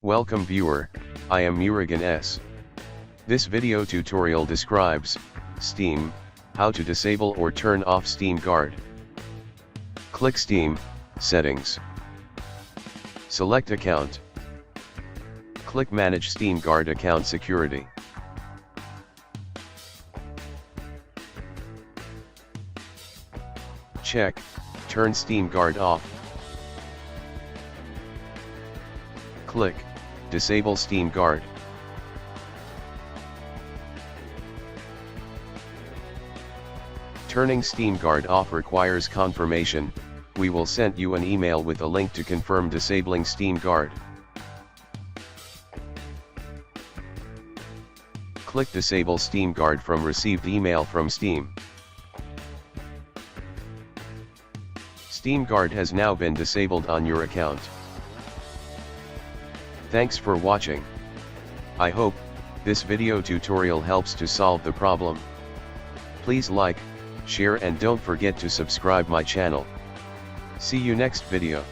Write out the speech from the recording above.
Welcome viewer, I am Murugan S. This video tutorial describes, Steam, how to disable or turn off Steam Guard. Click Steam, Settings. Select Account. Click Manage Steam Guard Account Security. Check, Turn Steam Guard off. Click, Disable Steam Guard. Turning Steam Guard off requires confirmation. We will send you an email with a link to confirm disabling Steam Guard. Click Disable Steam Guard from received email from Steam. Steam Guard has now been disabled on your account. Thanks for watching. I hope this video tutorial helps to solve the problem. Please like, share and don't forget to subscribe my channel. See you next video.